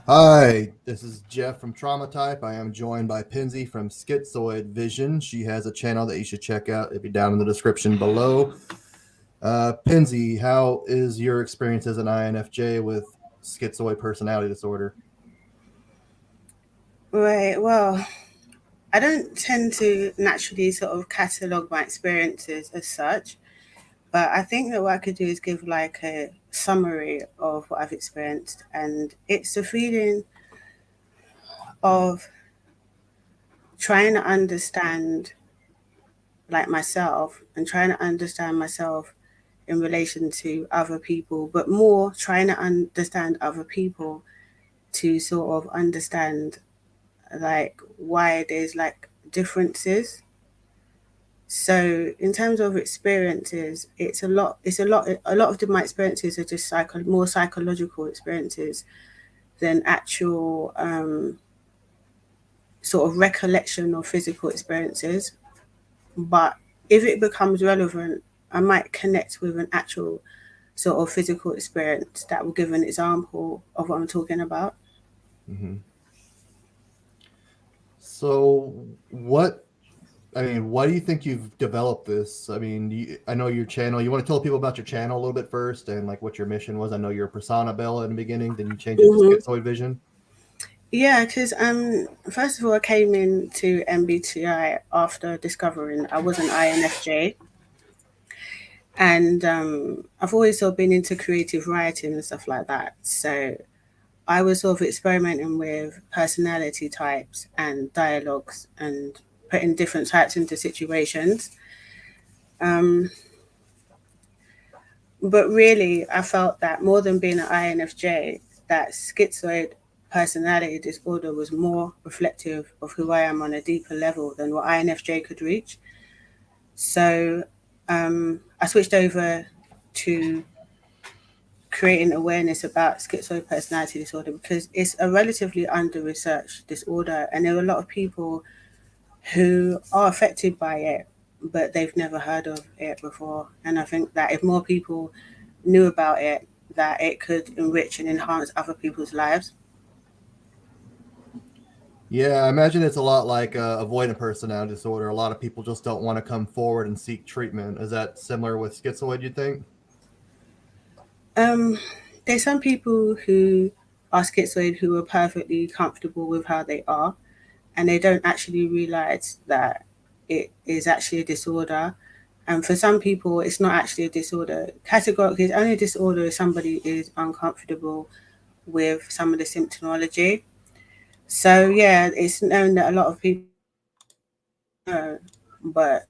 Hi, this is Jeff from Trauma Type. I am joined by Penzy from Schizoid Vision. She has a channel that you should check out. It'll be down in the description below. Penzy, how is your experience as an INFJ with schizoid personality disorder? Right. Well, I don't tend to naturally sort of catalog my experiences as such, but I think that what I could do is give like a summary of what I've experienced, and it's the feeling of trying to understand like myself and trying to understand myself in relation to other people, but more trying to understand other people to sort of understand like why there's like differences. So in terms of experiences, a lot of my experiences are just more psychological experiences than actual sort of recollection of physical experiences. But if it becomes relevant, I might connect with an actual sort of physical experience that will give an example of what I'm talking about. Hmm. So, why do you think you've developed this? I know your channel. You want to tell people about your channel a little bit first and like what your mission was? I know you're a persona Bella in the beginning, then you changed it to Hmm. Schizoid Vision. Yeah, because first of all, I came into MBTI after discovering I was an INFJ, and I've always sort of been into creative writing and stuff like that. So I was sort of experimenting with personality types and dialogues and putting different types into situations. Um, but really, I felt that more than being an INFJ, that schizoid personality disorder was more reflective of who I am on a deeper level than what INFJ could reach. So I switched over to creating awareness about schizoid personality disorder because it's a relatively under researched disorder, and there are a lot of people who are affected by it, but they've never heard of it before. And I think that if more people knew about it, that it could enrich and enhance other people's lives. Yeah, I imagine it's a lot like avoidant personality disorder. A lot of people just don't want to come forward and seek treatment. Is that similar with schizoid, you think? Um, there's some people who are schizoid who are perfectly comfortable with how they are, and they don't actually realize that it is actually a disorder. And for some people, it's not actually a disorder. Categorically, it's only a disorder if somebody is uncomfortable with some of the symptomology. So yeah, it's known that a lot of people know, but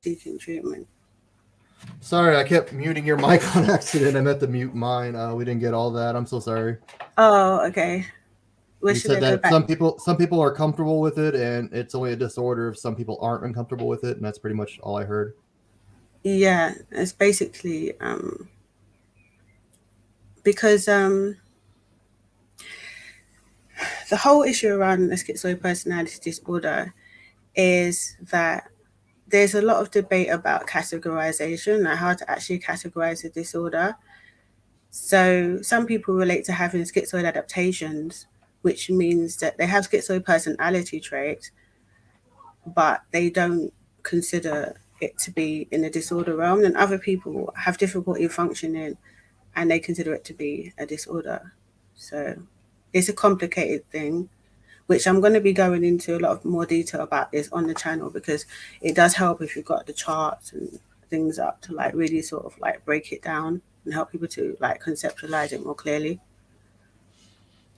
seeking treatment. Sorry, I kept muting your mic on accident. I meant to mute mine. We didn't get all that. I'm so sorry. Oh, okay. Where You should said I go that back? some people are comfortable with it, and it's only a disorder if some people aren't uncomfortable with it, and that's pretty much all I heard. Yeah, it's basically because the whole issue around the schizoid personality disorder is that there's a lot of debate about categorization, like how to actually categorize a disorder. So some people relate to having schizoid adaptations, which means that they have schizoid personality traits, but they don't consider it to be in the disorder realm. And other people have difficulty functioning and they consider it to be a disorder. So it's a complicated thing, which I'm going to be going into a lot of more detail about this on the channel because it does help if you've got the charts and things up to like really sort of like break it down and help people to like conceptualize it more clearly.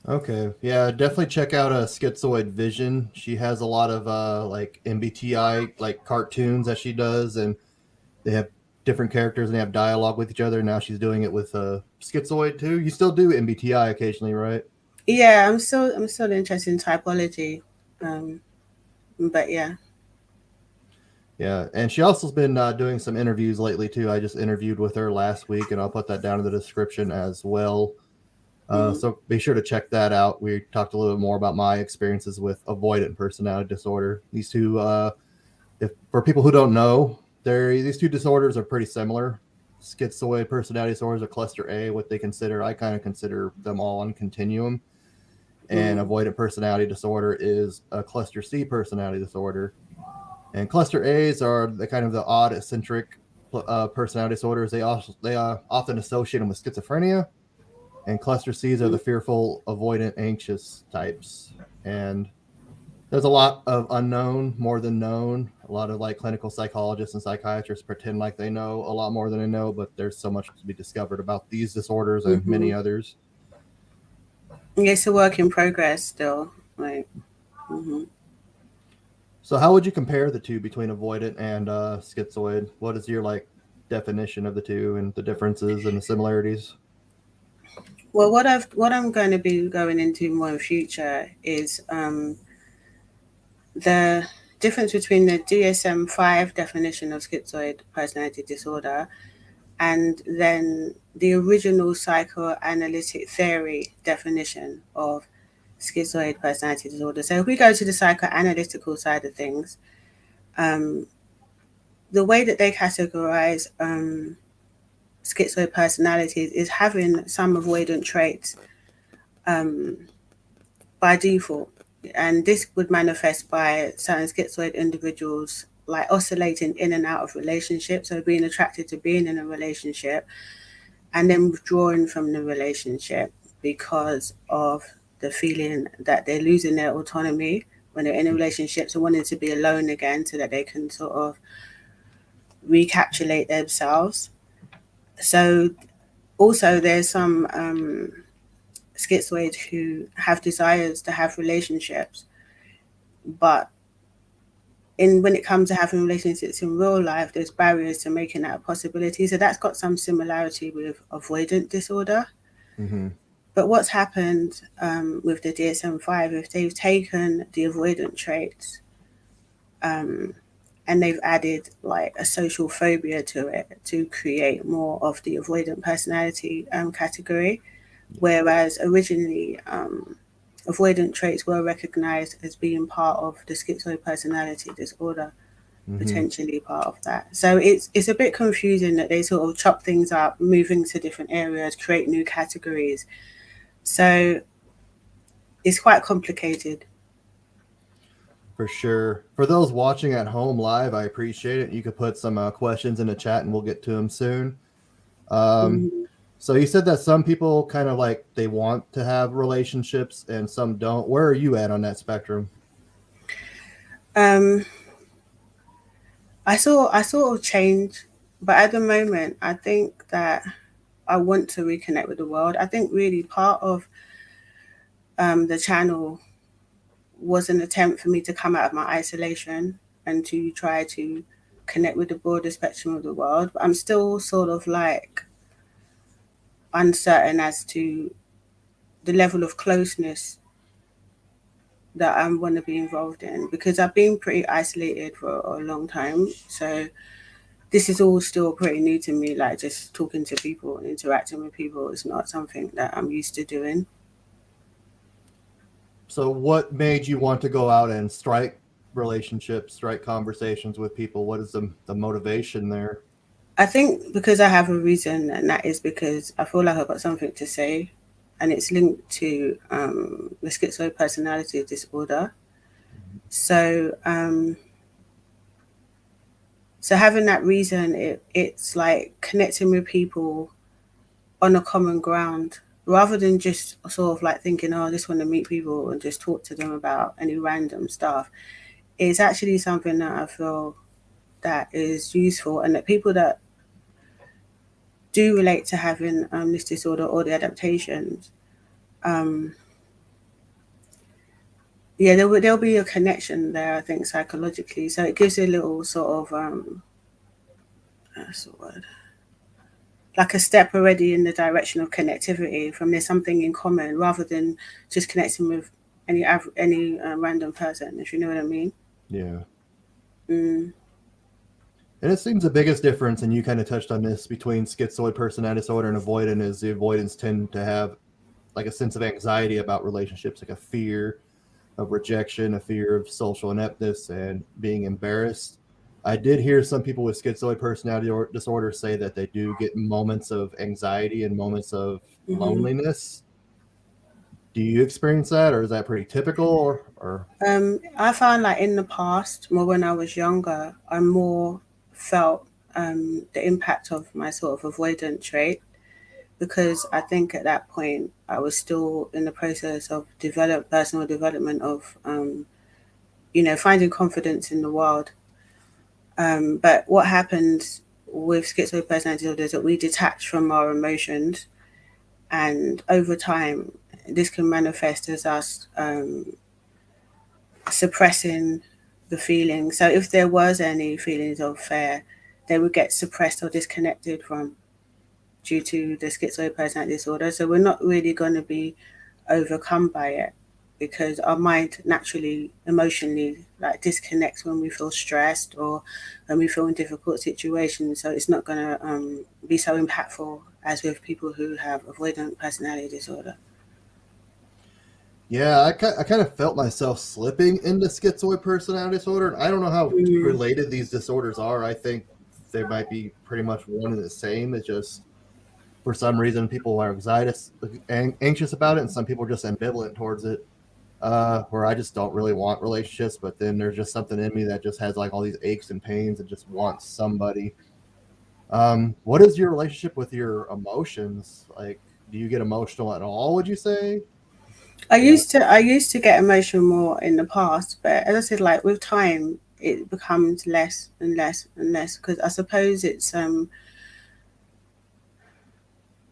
Okay, yeah, definitely check out Schizoid Vision. She has a lot of like MBTI like cartoons that she does, and they have different characters and they have dialogue with each other. Now she's doing it with Schizoid too. You still do MBTI occasionally, right? Yeah, I'm still interested in typology, um, but yeah. Yeah, and she also's been doing some interviews lately too. I just interviewed with her last week, and I'll put that down in the description as well. Mm. So be sure to check that out. We talked a little bit more about my experiences with avoidant personality disorder. These two, if for people who don't know, these two disorders are pretty similar. schizoid personality disorders are cluster A, what they consider, I kind of consider them all on continuum. And Mm. avoidant personality disorder is a cluster C personality disorder. And cluster A's are the kind of the odd, eccentric personality disorders. They often associate them with schizophrenia. And cluster C's are the fearful, avoidant, anxious types. And there's a lot of unknown more than known. A lot of like clinical psychologists and psychiatrists pretend like they know a lot more than they know, but there's so much to be discovered about these disorders and Mm-hmm. many others. It's a work in progress still. Like, mm-hmm. So, how would you compare the two between avoidant and schizoid? What is your like definition of the two and the differences and the similarities? Well, what I'm going to be going into more in future is the difference between the DSM-5 definition of schizoid personality disorder and then the original psychoanalytic theory definition of schizoid personality disorder. So if we go to the psychoanalytical side of things, um, the way that they categorize schizoid personalities is having some avoidant traits um, by default. And this would manifest by certain schizoid individuals like oscillating in and out of relationships, so being attracted to being in a relationship and then withdrawing from the relationship because of the feeling that they're losing their autonomy when they're in a relationship, so wanting to be alone again so that they can sort of recapitulate themselves. So also there's some schizoids who have desires to have relationships, but in when it comes to having relationships in real life, there's barriers to making that a possibility. So that's got some similarity with avoidant disorder. Mm-hmm. But what's happened with the DSM-5, if they've taken the avoidant traits um, and they've added like a social phobia to it to create more of the avoidant personality category, whereas originally avoidant traits were recognized as being part of the schizoid personality disorder, Mm-hmm. potentially part of that. So it's a bit confusing that they sort of chop things up, moving to different areas, create new categories. So it's quite complicated. For sure. For those watching at home live, I appreciate it. You could put some questions in the chat and we'll get to them soon. Um, Mhm. so you said that some people kind of like they want to have relationships and some don't. Where are you at on that spectrum? Um, I sort of change, but at the moment, I think that I want to reconnect with the world. I think really part of the channel was an attempt for me to come out of my isolation and to try to connect with the broader spectrum of the world. But I'm still sort of like uncertain as to the level of closeness that I want to be involved in because I've been pretty isolated for a long time. So this is all still pretty new to me. Like just talking to people and interacting with people is not something that I'm used to doing. So what made you want to go out and strike relationships, strike conversations with people? What is the motivation there? I think because I have a reason, and that is because I feel like I've got something to say, and it's linked to the schizoid personality disorder. So, so having that reason, it's like connecting with people on a common ground rather than just sort of like thinking, oh, I just want to meet people and just talk to them about any random stuff. It's actually something that I feel that is useful and that people that do relate to having this disorder or the adaptations, um, yeah, there'll be a connection there, I think, psychologically. So it gives you a little sort of, what's the word? Like a step already in the direction of connectivity from there's something in common rather than just connecting with any random person, if you know what I mean. Yeah. Mm, And it seems the biggest difference, and you kind of touched on this, between schizoid personality disorder and avoidant is the avoidants tend to have like a sense of anxiety about relationships, like a fear of rejection, a fear of social ineptness, and being embarrassed. I did hear some people with schizoid personality disorder say that they do get moments of anxiety and moments of Hmm. loneliness. Do you experience that, or is that pretty typical? Or I found like in the past, more when I was younger, I more felt the impact of my sort of avoidant trait because I think at that point I was still in the process of personal development of finding confidence in the world. But what happens with schizoid personality disorder is that we detach from our emotions, and over time, this can manifest as us suppressing the feelings. So if there was any feelings of fear, they would get suppressed or disconnected from due to the schizoid personality disorder. So we're not really going to be overcome by it because our mind naturally emotionally like disconnects when we feel stressed or when we feel in difficult situations, so it's not going to be so impactful as with people who have avoidant personality disorder. yeah, I kind of felt myself slipping into schizoid personality disorder. And I don't know how Mm. related these disorders are. I think they might be pretty much one and the same. It's just for some reason people are anxious about it, and some people are just ambivalent towards it. Where I just don't really want relationships, but then there's just something in me that just has like all these aches and pains and just wants somebody. What is your relationship with your emotions? Like, do you get emotional at all? Would you say? Yeah. I used to get emotional more in the past, but as I said, like with time, it becomes less and less and less because I suppose it's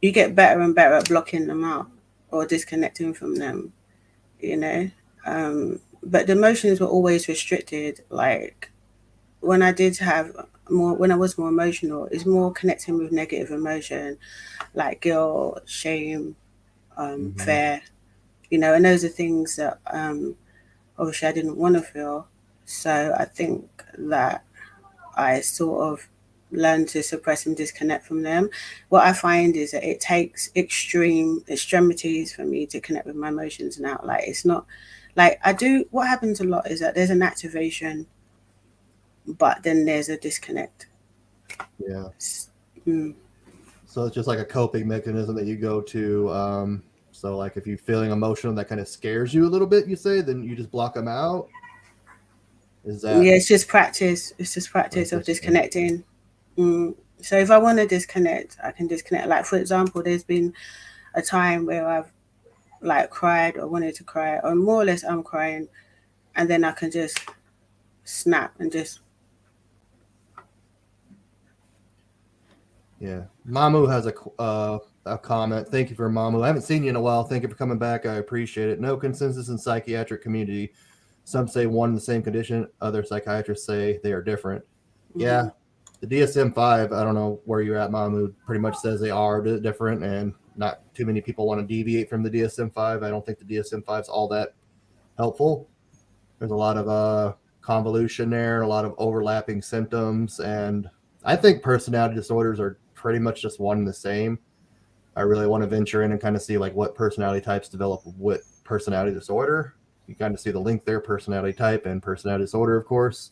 you get better and better at blocking them out or disconnecting from them, you know. But the emotions were always restricted. Like when I did have more, when I was more emotional, it's more connecting with negative emotion, like guilt, shame, Hmm. fear, and those are things that obviously I didn't want to feel. So I think that I sort of learned to suppress and disconnect from them. What I find is that it takes extreme extremities for me to connect with my emotions now. Like it's not like I do. What happens a lot is that there's an activation, but then there's a disconnect. Yeah. Mm. So it's just like a coping mechanism that you go to. So like if you're feeling emotional that kind of scares you a little bit, you say, then you just block them out. Is that Yeah, it's just practice. It's just practice of practice? Yeah. disconnecting. Mm. So if I want to disconnect, I can disconnect. Like for example, there's been a time where I've like cried or wanted to cry, or more or less I'm crying, and then I can just snap and just. Yeah. Mamu has a comment. Thank you for Mamu. I haven't seen you in a while. Thank you for coming back. I appreciate it. No consensus in psychiatric community. Some say one and the same condition. Other psychiatrists say they are different. Mm-hmm. Yeah. The DSM-5, I don't know where you're at, Mamu, pretty much says they are different, and not too many people want to deviate from the DSM-5. I don't think the DSM-5 is all that helpful. There's a lot of convolution there, a lot of overlapping symptoms, and I think personality disorders are pretty much just one and the same. I really want to venture in and kind of see like what personality types develop what personality disorder. You kind of see the link there, personality type and personality disorder, of course.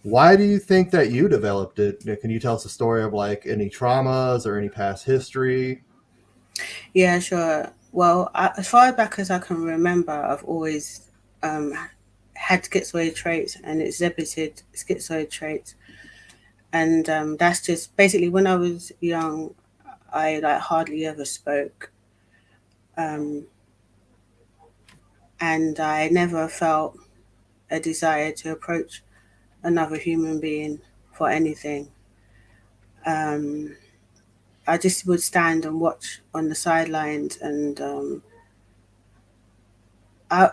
Why do you think that you developed it? Can you tell us a story of like any traumas or any past history? Yeah, sure. Well, as far back as I can remember, I've always um, had schizoid traits and exhibited schizoid traits, and that's just basically when I was young, I like hardly ever spoke, um, and I never felt a desire to approach another human being for anything. Um, I just would stand and watch on the sidelines, and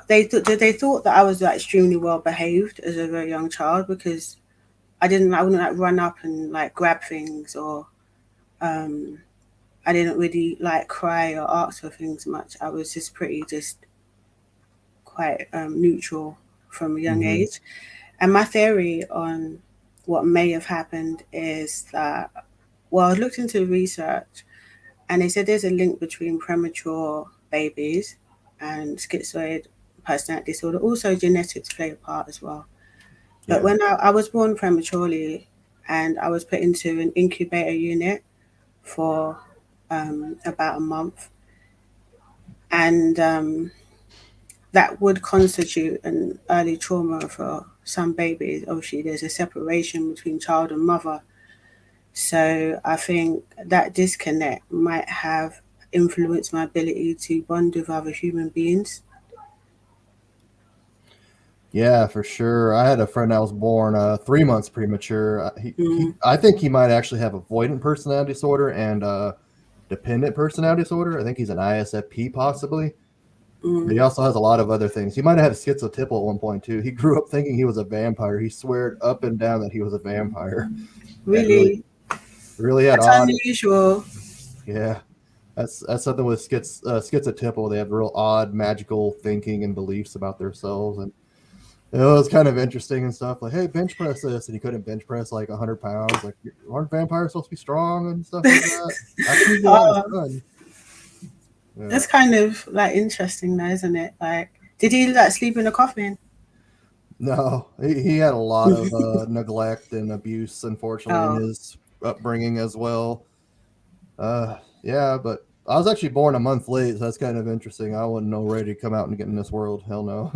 they thought that I was like extremely well behaved as a very young child because I wouldn't like run up and like grab things, or um, I didn't really like cry or ask for things much. I was just pretty just quite neutral from a young Mm-hmm. age. And my theory on what may have happened is that, well, I looked into research and they said there's a link between premature babies and schizoid personality disorder. Also, genetics play a part as well. But Yeah. when I was born prematurely and I was put into an incubator unit for about a month, and that would constitute an early trauma for some babies. Obviously, there's a separation between child and mother. So I think that disconnect might have influenced my ability to bond with other human beings. Yeah, for sure. I had a friend that was born 3 months premature. Mm, I think he might actually have avoidant personality disorder and dependent personality disorder. I think he's an ISFP possibly. But he mm. also has a lot of other things. He might have had schizotypal at one point too. He grew up thinking he was a vampire. He sweared up and down that he was a vampire, and Really, really had that's odd. unusual. Yeah, that's something with schizotypal. They have real odd magical thinking and beliefs about themselves, and it was kind of interesting and stuff. Like, hey, bench press this, and he couldn't bench press like 100 pounds. Like, aren't vampires supposed to be strong and stuff like that? That's usually a lot of Oh, fun. Yeah. that's kind of like interesting, though, isn't it? Like, did he like sleep in a coffin? No, he had a lot of neglect and abuse, unfortunately, in Oh, his upbringing as well. Yeah, but I was actually born a month late, so that's kind of interesting. I wasn't no ready to come out and get in this world. Hell no.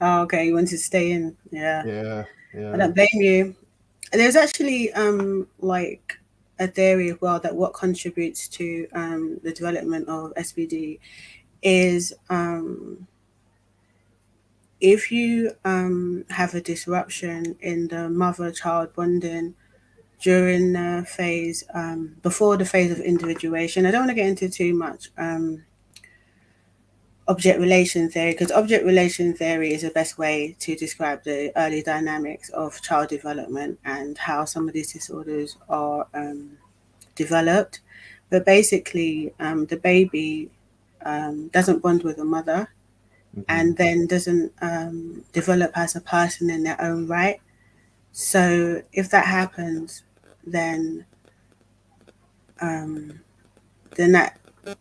oh, okay. You wanted to stay in. Yeah, Yeah, I yeah. don't blame you. There's actually like a theory as well that what contributes to the development of SBD is if you have a disruption in the mother-child bonding during the phase before the phase of individuation. I don't want to get into too much object relation theory because object relation theory is the best way to describe the early dynamics of child development and how some of these disorders are developed. But basically, the baby doesn't bond with the mother Hmm. and then doesn't develop as a person in their own right. So if that happens, then um, then that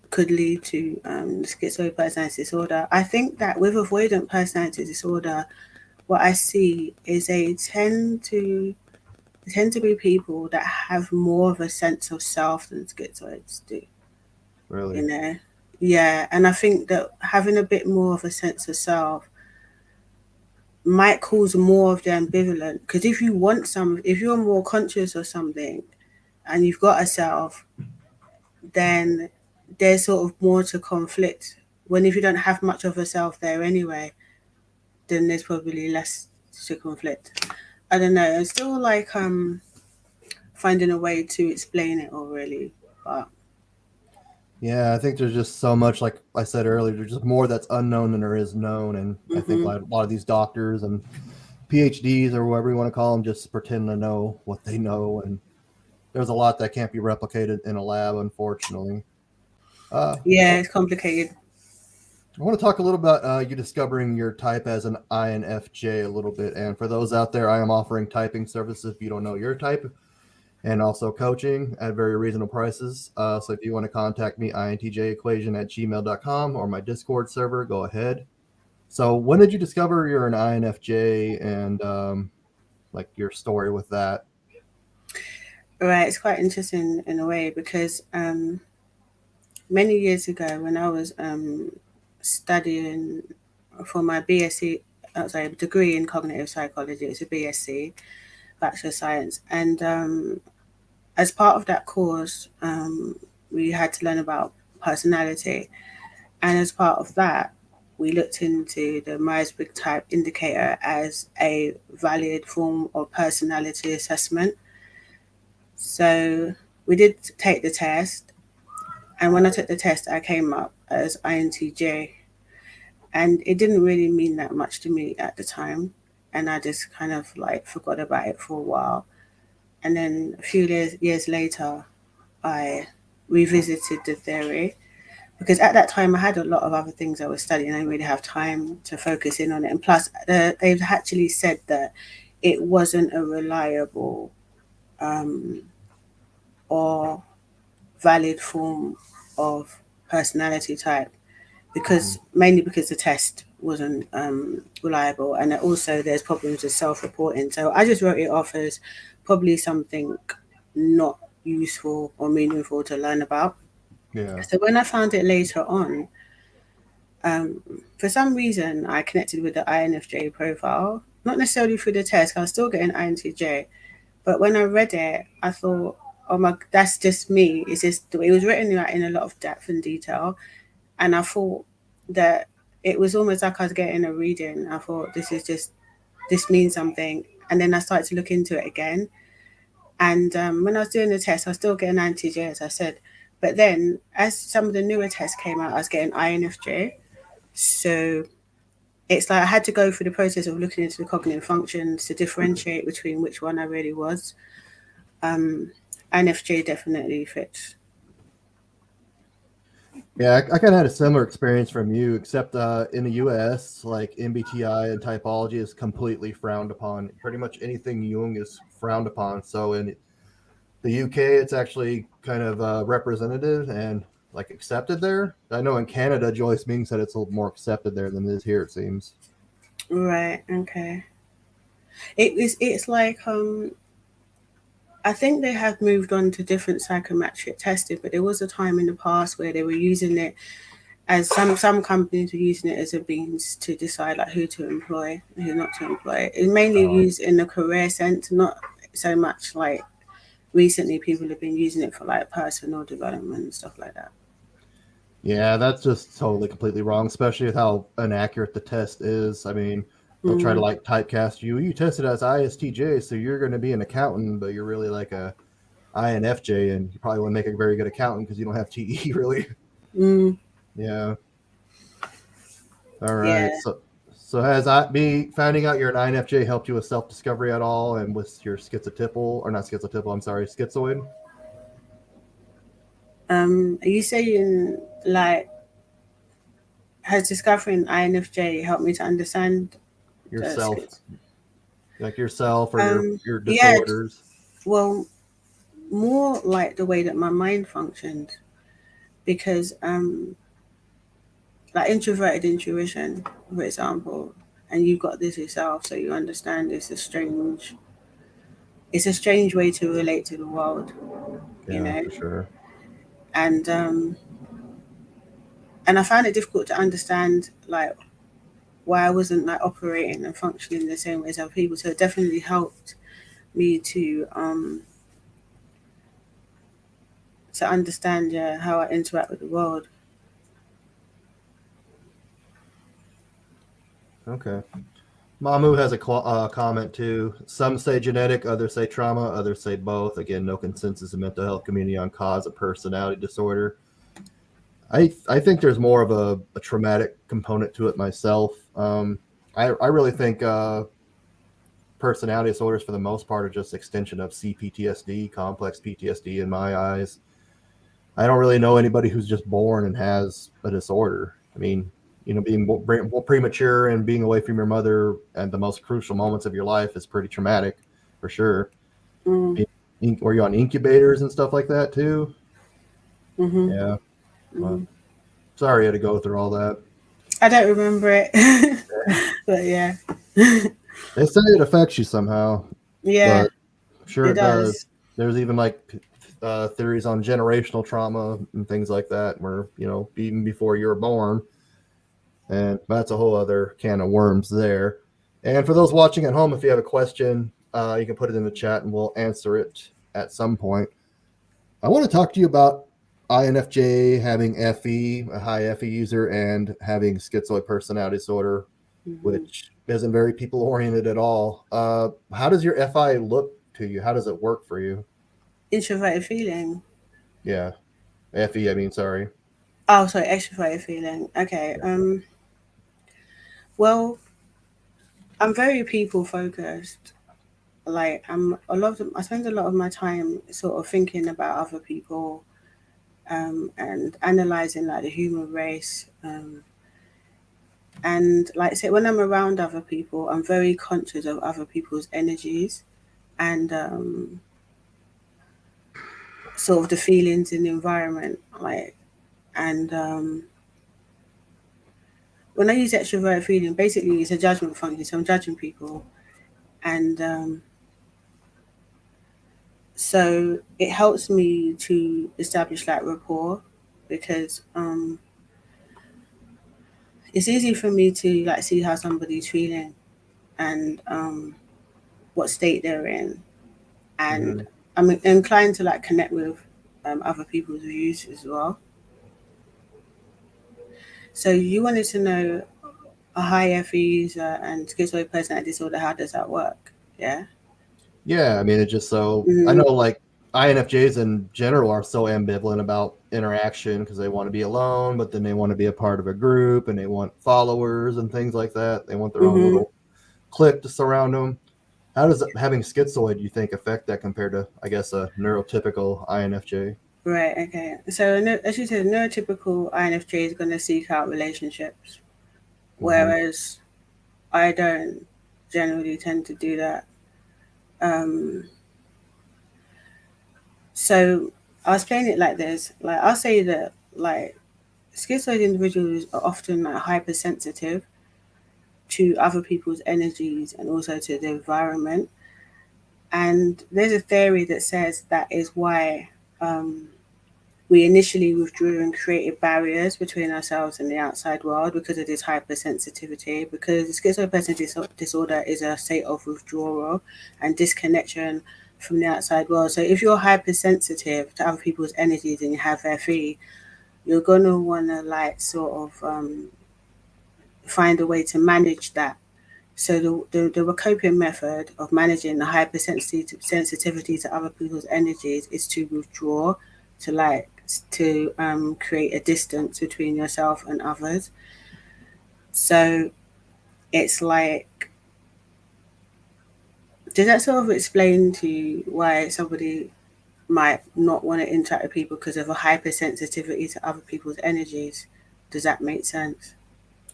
could lead to schizoid personality disorder. I think that with avoidant personality disorder, what I see is they tend to be people that have more of a sense of self than schizoids do. You Really. know, yeah, and I think that having a bit more of a sense of self might cause more of the ambivalent. Because if you're more conscious of something and you've got a self, then there's sort of more to conflict. When if you don't have much of a self there anyway, then there's probably less to conflict. I don't know. I'm still like finding a way to explain it all really, but Yeah, I think there's just so much, like I said earlier, there's just more that's unknown than there is known. And I think hmm like a lot of these doctors and PhDs or whatever you want to call them just pretend to know what they know. And there's a lot that can't be replicated in a lab, unfortunately. Uh, yeah, well, it's complicated. I want to talk a little about you discovering your type as an INFJ a little bit. And for those out there, I am offering typing services if you don't know your type, and also coaching at very reasonable prices. So if you want to contact me, intjequation@gmail.com or my Discord server, go ahead. So when did you discover you're an INFJ and like your story with that? Right, it's quite interesting in a way because many years ago when I was studying for my BSc, sorry, degree in cognitive psychology, it's a BSc, Bachelor of Science, and as part of that course, we had to learn about personality, and as part of that, we looked into the Myers-Briggs Type Indicator as a valid form of personality assessment. So we did take the test, and when I took the test, I came up as INTJ, and it didn't really mean that much to me at the time, and I just kind of like forgot about it for a while. And then a few years later, I revisited the theory because at that time I had a lot of other things I was studying. I didn't really have time to focus in on it. And plus, they've actually said that it wasn't a reliable or valid form of personality type. because mainly because the test wasn't reliable, and also there's problems with self-reporting. So I just wrote it off as probably something not useful or meaningful to learn about. Yeah. So when I found it later on, for some reason I connected with the INFJ profile, not necessarily through the test. I was still getting INTJ, but when I read it, I thought, "Oh my, that's just me." It's just it was written in a lot of depth and detail, and I thought that it was almost like I was getting a reading. I thought this means something, and then I started to look into it again. And when I was doing the test, I was still getting INTJ, as I said, but then as some of the newer tests came out, I was getting INFJ. So it's like I had to go through the process of looking into the cognitive functions to differentiate between which one I really was. Um, INFJ definitely fits. Yeah, I kind of had a similar experience from you, except in the U.S., like MBTI and typology is completely frowned upon. Pretty much anything Jung is frowned upon. So in the UK, it's actually kind of representative and like accepted there. I know in Canada, Joyce Ming said it's a little more accepted there than it is here. It seems. Right. Okay. It's like I think they have moved on to different psychometric testing, but there was a time in the past where they were using it as some companies were using it as a means to decide like who to employ and who not to employ. It's mainly Oh, used in the career sense, not so much like recently people have been using it for like personal development and stuff like that. yeah, that's just totally completely wrong, especially with how inaccurate the test is. I mean, they'll try to Mm, like typecast you. You tested as ISTJ, so you're going to be an accountant, but you're really like a INFJ, and you probably wouldn't make a very good accountant because you don't have TE really. mm, Yeah. All right. yeah. So has I me finding out you're an INFJ helped you with self discovery at all, and with your schizotypal or not schizotypal? I'm sorry, schizoid Are you saying like has discovering INFJ helped me to understand the yourself, skills? like yourself or your Yeah. disorders. Well, more like the way that my mind functions because like introverted intuition, for example, and you've got this yourself, so you understand it's a strange way to relate to the world, you Yeah, know. for sure. And and I found it difficult to understand like why I wasn't like operating and functioning the same way as other people. So it definitely helped me to understand, yeah, how I interact with the world. Okay. Mamu has a comment too. Some say genetic, others say trauma, others say both. Again, no consensus in mental health community on cause of personality disorder. I think there's more of a traumatic component to it myself. I really think personality disorders for the most part are just extension of CPTSD, complex PTSD in my eyes. I don't really know anybody who's just born and has a disorder. I mean, being premature and being away from your mother at the most crucial moments of your life is pretty traumatic, for sure. Mm, Were you on incubators and stuff like that too? mm-hmm, Yeah. Well, mm-hmm. sorry you had to go through all that. I don't remember it, but yeah, They say it affects you somehow, yeah, but I'm sure it it does. does. There's even like theories on generational trauma and things like that, where even before you were born, and that's a whole other can of worms there. And for those watching at home, if you have a question, you can put it in the chat and we'll answer it at some point. I want to talk to you about INFJ having FE, a high FE user, and having schizoid personality disorder, Mm-hmm. which isn't very people oriented at all. How does your FI look to you? How does it work for you? Introverted feeling. Yeah, FE. I mean, sorry. Oh, sorry, extroverted feeling. Okay. Well, I'm very people focused. Like I spend a lot of my time sort of thinking about other people, and analyzing like the human race. And like say when I'm around other people, I'm very conscious of other people's energies and sort of the feelings in the environment. Like and when I use extrovert feeling, basically it's a judgment function. So I'm judging people, and so it helps me to establish like rapport, because it's easy for me to like see how somebody's feeling, and what state they're in, and Hmm. I'm inclined to like connect with other people's views as well. So you wanted to know a high FE user and schizoid personality disorder. How does that work? Yeah. Yeah, I mean, it just so I Mm-hmm. know like INFJs in general are so ambivalent about interaction because they want to be alone, but then they want to be a part of a group and they want followers and things like that. They want their own Mm-hmm. little clique to surround them. How does having schizoid, you think, affect that compared to, I guess, a neurotypical INFJ? Right. Okay. So as you said, neurotypical INFJ is going to seek out relationships, Hmm. whereas I don't generally tend to do that. Um, so I'll explain it like this. Like I'll say that like schizoid individuals are often like hypersensitive to other people's energies and also to the environment. And there's a theory that says that is why um, we initially withdrew and created barriers between ourselves and the outside world because of this hypersensitivity. Because schizoid personality disorder is a state of withdrawal and disconnection from the outside world. So if you're hypersensitive to other people's energies and you have FE, you're gonna wanna like sort of find a way to manage that. So the coping method of managing the hypersensitivity to other people's energies is to withdraw, to like to create a distance between yourself and others. So it's like, does that sort of explain to you why somebody might not want to interact with people because of a hypersensitivity to other people's energies? Does that make sense?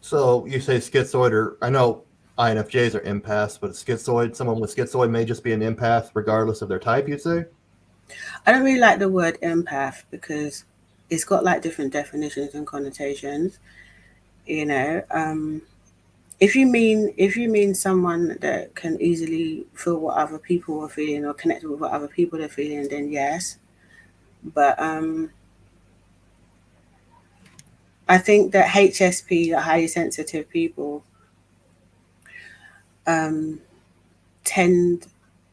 So you say schizoid, or I know INFJs are empaths, but schizoid, someone with schizoid may just be an empath regardless of their type, you'd say? I don't really like the word empath because it's got like different definitions and connotations. You know, if you mean someone that can easily feel what other people are feeling or connect with what other people are feeling, then yes. But I think that HSP, the highly sensitive people, um, tend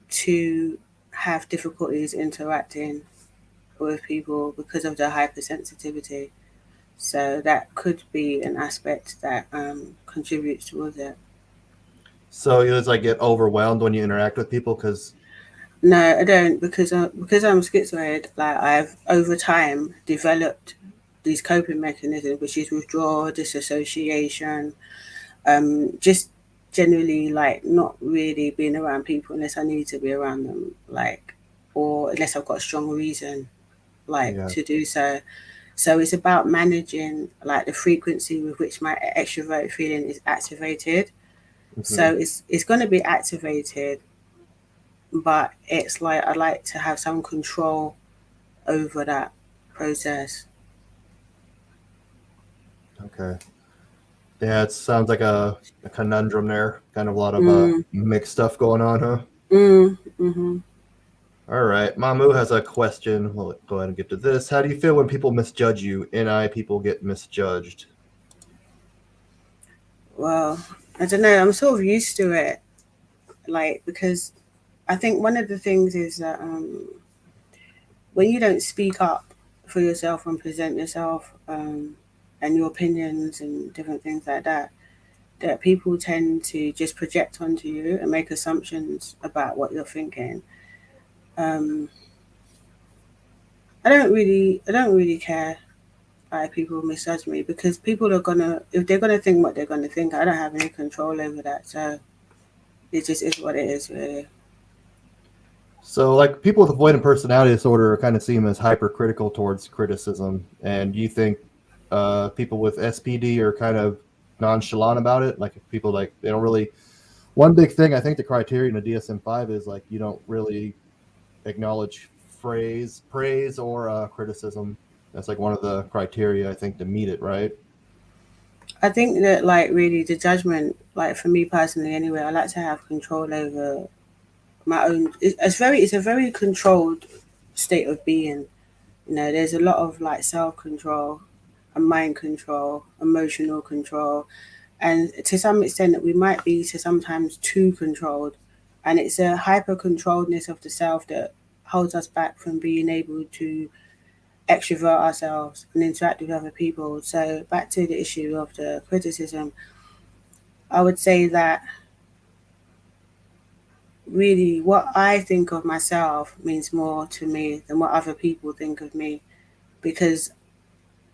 to have difficulties interacting with people because of their hypersensitivity. So that could be an aspect that contributes towards it. So you just like get overwhelmed when you interact with people because, No, I don't, because I'm schizoid. Like I've over time developed these coping mechanisms, which is withdrawal, disassociation, just generally like not really being around people unless I need to be around them, like, or unless I've got a strong reason like yeah. to do so. So it's about managing like the frequency with which my extrovert feeling is activated. Hmm. So it's going to be activated, but it's like I like to have some control over that process. Okay. Yeah, it sounds like a conundrum there. Kind of a lot of Mm, mixed stuff going on, huh? mm-hmm. All right. Mamu has a question. We'll go ahead and get to this. How do you feel when people misjudge you? NI people get misjudged. Well, I don't know. I'm sort of used to it, like because I think one of the things is that when you don't speak up for yourself and present yourself and your opinions and different things like that, that people tend to just project onto you and make assumptions about what you're thinking. Um, I don't really care why people misjudge me because people are gonna, if they're gonna think what they're gonna think, I don't have any control over that. So it just is what it is, really. So, like, people with avoidant personality disorder kind of seem as hypercritical towards criticism, and you think people with SPD are kind of nonchalant about it. Like, if people like they don't really. One big thing I think the criterion of DSM-5 is like you don't really acknowledge praise, or criticism. That's like one of the criteria I think to meet it, right? I think that like really the judgment, like for me personally anyway, I like to have control over my own. It's a very controlled state of being. You know, there's a lot of like self control and mind control, emotional control, and to some extent that we might be to sometimes too controlled, and it's a hyper controlledness of the self that holds us back from being able to extrovert ourselves and interact with other people. So back to the issue of the criticism, I would say that really what I think of myself means more to me than what other people think of me, because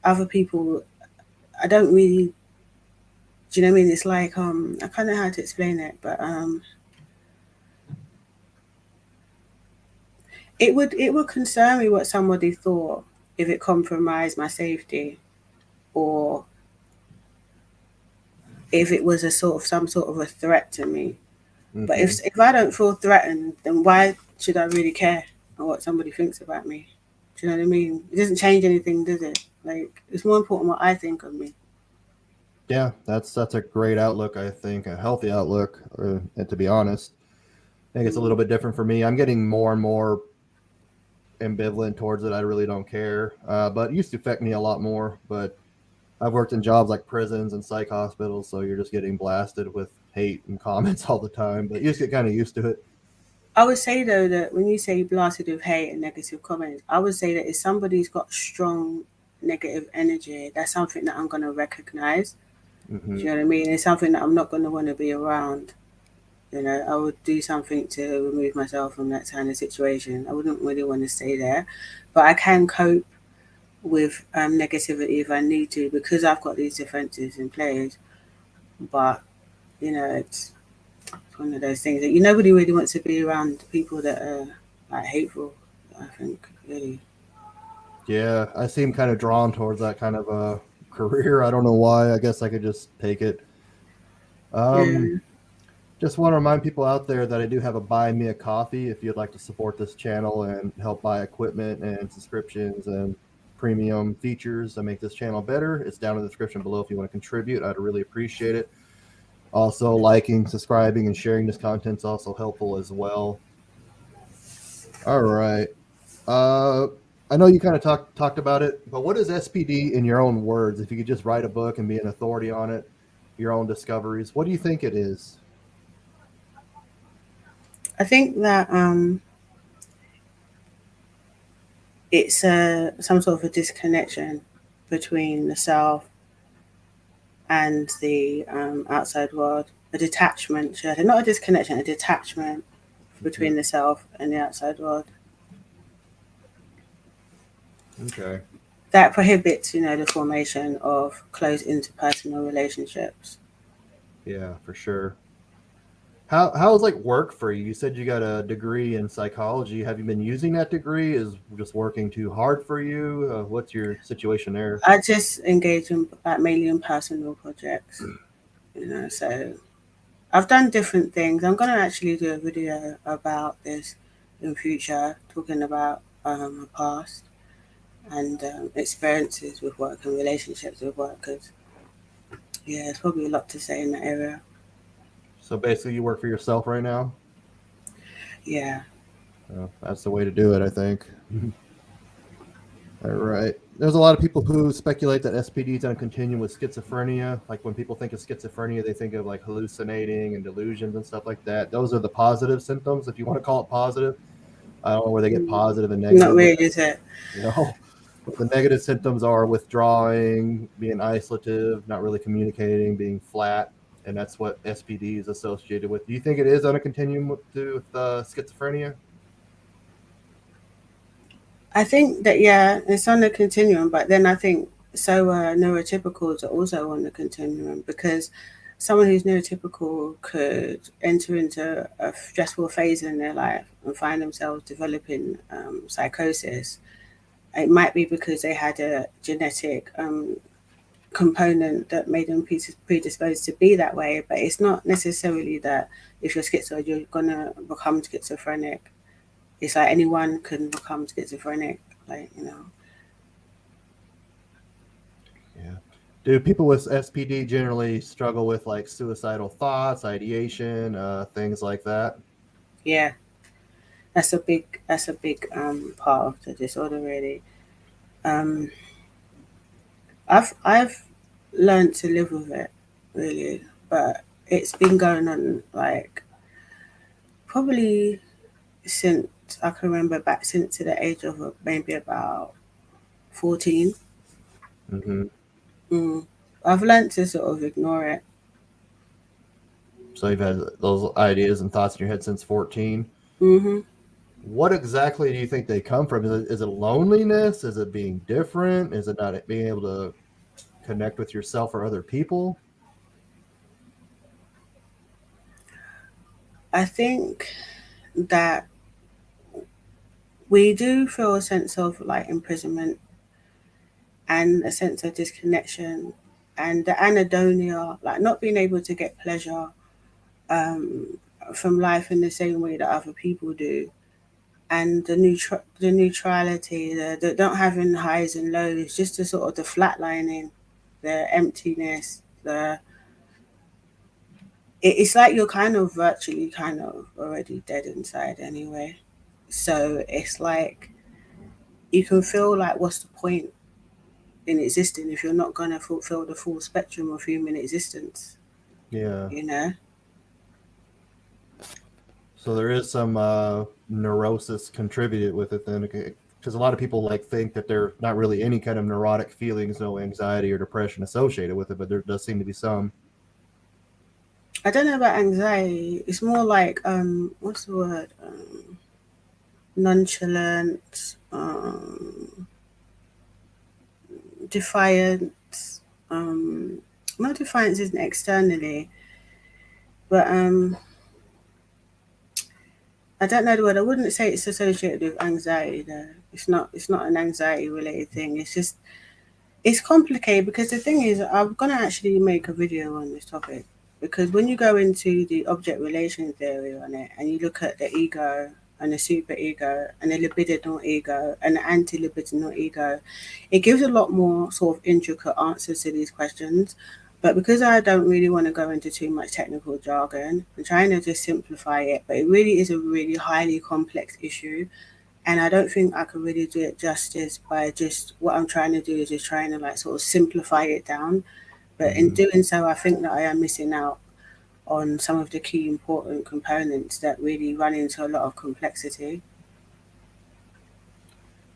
other people, I don't really, do you know what I mean? It's like I kind of know how to explain it, but it would concern me what somebody thought if it compromised my safety, or if it was a sort of some sort of a threat to me. But Hmm. if I don't feel threatened, then why should I really care what somebody thinks about me? Do you know what I mean? It doesn't change anything, does it? Like it's more important what I think of me. Yeah, that's a great outlook. I think a healthy outlook. And to be honest, I think it's a little Mm. bit different for me. I'm getting more and more ambivalent towards it. I really don't care, but it used to affect me a lot more. But I've worked in jobs like prisons and psych hospitals, so you're just getting blasted with hate and comments all the time. But you just get kind of used to it. I would say though that when you say blasted with hate and negative comments, I would say that if somebody's got strong negative energy, that's something that I'm gonna recognize. Hmm. Do you know what I mean? It's something that I'm not gonna want to be around. You know, I would do something to remove myself from that kind of situation. I wouldn't really want to stay there, but I can cope with negativity if I need to because I've got these defenses in place. But you know, it's one of those things that you nobody really wants to be around people that are like hateful. I think really. Yeah, I seem kind of drawn towards that kind of a career. I don't know why. I guess I could just take it. Um, Yeah. just want to remind people out there that I do have a buy me a coffee if you'd like to support this channel and help buy equipment and subscriptions and premium features that make this channel better. It's down in the description below if you want to contribute. I'd really appreciate it. Also, liking, subscribing, and sharing this content is also helpful as well. All right. Uh, I know you kind of talked about it, but what is SPD in your own words? If you could just write a book and be an authority on it, your own discoveries, what do you think it is? I think that it's some sort of a disconnection between the self and the outside world, a detachment, should I say, not a disconnection, a detachment Mhm. between the self and the outside world Okay. that prohibits, you know, the formation of close interpersonal relationships. Yeah, for sure. How's like work for you? You said you got a degree in psychology. Have you been using that degree? Is just working too hard for you? What's your situation there? I just engage in like mainly in personal projects, you know. So I've done different things. I'm gonna actually do a video about this in future, talking about my past and experiences with work and relationships with work. Because yeah, there's probably a lot to say in that area. So basically, you work for yourself right now. Yeah, That's the way to do it, I think. All right. There's a lot of people who speculate that SPD is on a continuum with schizophrenia. Like when people think of schizophrenia, they think of like hallucinating and delusions and stuff like that. Those are the positive symptoms, if you want to call it positive. I don't know where they get mm, positive and not negative, but really, is it? you know, but the negative symptoms are withdrawing, being isolative, not really communicating, being flat, and that's what SPD is associated with. Do you think it is on a continuum with schizophrenia? I think that yeah, it's on the continuum, but then I think so neurotypicals are also on the continuum because someone who's neurotypical could enter into a stressful phase in their life and find themselves developing psychosis. It might be because they had a genetic component that made them predisposed to be that way, but it's not necessarily that if you're schizoid, you're gonna become schizophrenic. It's like anyone can become schizophrenic, like you know. Yeah. Do people with SPD generally struggle with like suicidal thoughts, ideation, things like that? Yeah, that's a big part of the disorder really. Um, I've learned to live with it really, but it's been going on like probably since I can remember back since to the age of maybe about 14. Hmm. Mm. I've learned to sort of ignore it. So you've had those ideas and thoughts in your head since 14. Hmm. What exactly do you think they come from? Is it loneliness? Is it being different? Is it not being able to connect with yourself or other people? I think that we do feel a sense of like imprisonment and a sense of disconnection and the anhedonia, like not being able to get pleasure um, from life in the same way that other people do, and the neutrality, the not having highs and lows, just the sort of the flatlining, the emptiness, it's like you're kind of virtually kind of already dead inside anyway. So it's like you can feel like what's the point in existing if you're not going to fulfill the full spectrum of human existence, Yeah. you know? So there is some neurosis contributed with it then, because a lot of people like think that there's not really any kind of neurotic feelings, no anxiety or depression associated with it, but there does seem to be some. I don't know about anxiety. It's more like what's the word? Nonchalant, defiant. Um, not defiance isn't externally, but I don't know the word. I wouldn't say it's associated with anxiety though. It's not. It's not an anxiety related thing. It's just it's complicated because the thing is, I'm gonna actually make a video on this topic because when you go into the object relation theory on it and you look at the ego and the super ego and the libidinal ego and the anti-libidinal ego, it gives a lot more sort of intricate answers to these questions. But because I don't really want to go into too much technical jargon, I'm trying to just simplify it. But it really is a really highly complex issue, and I don't think I can really do it justice by just what I'm trying to do is just trying to like sort of simplify it down. But in Hmm. doing so, I think that I am missing out on some of the key important components that really run into a lot of complexity.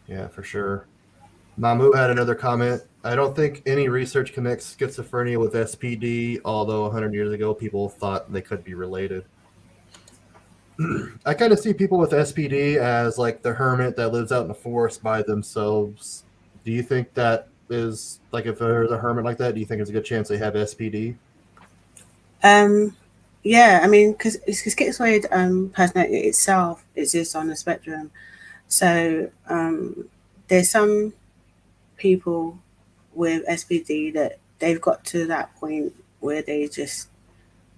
Yeah, for sure. Mamu had another comment. I don't think any research connects schizophrenia with SPD, although 100 years ago people thought they could be related. I kind of see people with SPD as like the hermit that lives out in the forest by themselves. Do you think that is like if there's a hermit like that, do you think there's a good chance they have SPD? Um, yeah, I mean, because schizoid personality itself exists on the spectrum. So there's some people with SPD that they've got to that point where they just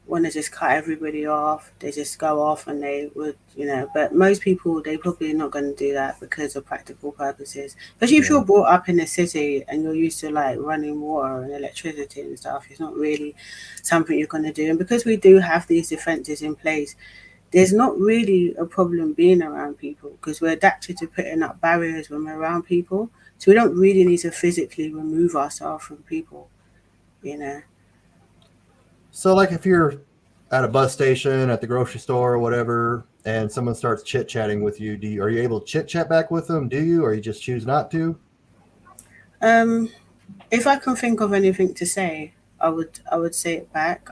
want to just cut everybody off. They just go off and they would, but most people, they probably not going to do that because of practical purposes. Especially if Yeah. you're brought up in a city and you're used to like running water and electricity and stuff, it's not really something you're going to do. And because we do have these defenses in place, there's not really a problem being around people because we're adapted to putting up barriers when we're around people. So we don't really need to physically remove ourselves from people, you know. So like if you're at a bus station, at the grocery store or whatever, and someone starts chit chatting with you, are you able to chit chat back with them? Do you, or you just choose not to? Um, if I can think of anything to say, I would say it back.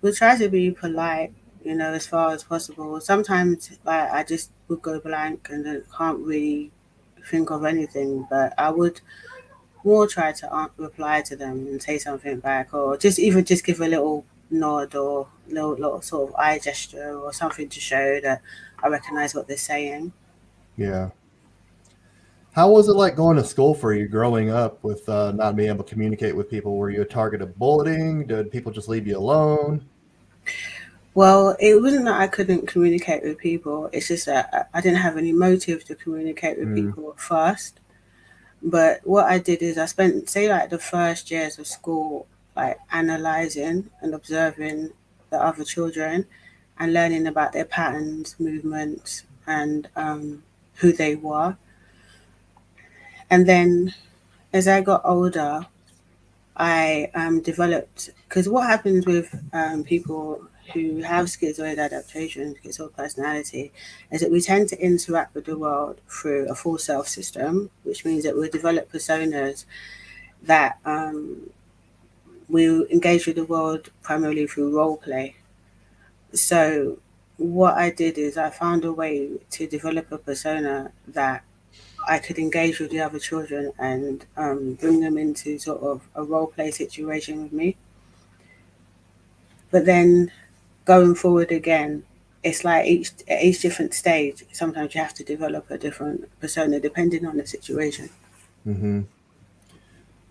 Would try to be polite, as far as possible. Sometimes like I just would go blank and then can't really think of anything, but I would more try to reply to them and say something back, or just even just give a little nod or little sort of eye gesture or something to show that I recognize what they're saying. Yeah. How was it like going to school for you growing up with not being able to communicate with people? Were you a target of bullying? Did people just leave you alone? Well, it wasn't that I couldn't communicate with people. It's just that I didn't have any motive to communicate with Mm, people at first. But what I did is I spent, say, like the first years of school, like analyzing and observing the other children and learning about their patterns, movements, and who they were. And then as I got older, I developed, because what happens with people who have schizoid adaptation, schizoid personality, is that we tend to interact with the world through a full self system, which means that we develop personas that we engage with the world primarily through role play. So, what I did is I found a way to develop a persona that I could engage with the other children and bring them into sort of a role play situation with me. But then going forward again, it's like each different stage. Sometimes you have to develop a different persona depending on the situation. Mm-hmm.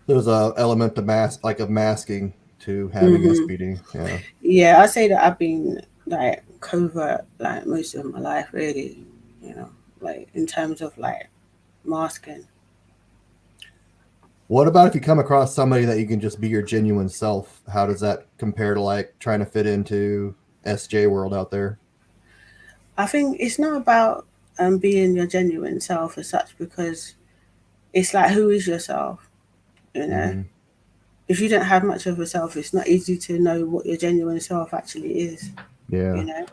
There's a element to of masking to having Hmm. SPD. Yeah. Yeah, I say that I've been like covert like most of my life, really. You know, like in terms of like masking. What about if you come across somebody that you can just be your genuine self? How does that compare to like trying to fit into SJ world out there? I think it's not about being your genuine self as such, because it's like, who is yourself? You know, Mm-hmm. if you don't have much of a self, it's not easy to know what your genuine self actually is. Yeah. You know,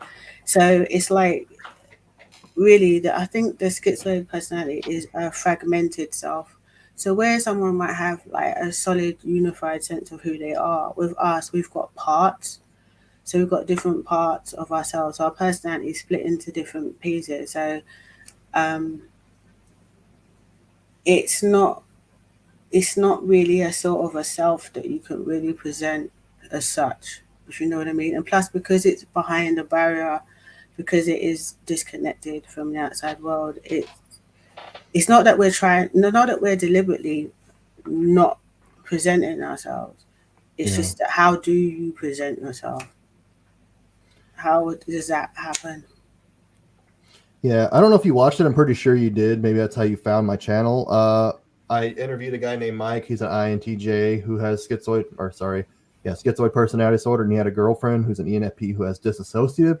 so it's like, really, that I think the schizoid personality is a fragmented self. So where someone might have like a solid unified sense of who they are, with us we've got parts. So we've got different parts of ourselves. Our personality is split into different pieces. So um, it's not it's not really a sort of a self that you can really present as such, if you know what I mean. And plus, because it's behind a barrier, because it is disconnected from the outside world, it's not that we're trying, no, not that we're deliberately not presenting ourselves. It's Yeah. just that, how do you present yourself? How does that happen? Yeah. I don't know if you watched it. I'm pretty sure you did. Maybe that's how you found my channel. I interviewed a guy named Mike. He's an INTJ who has schizoid personality disorder, and he had a girlfriend who's an ENFP who has dissociative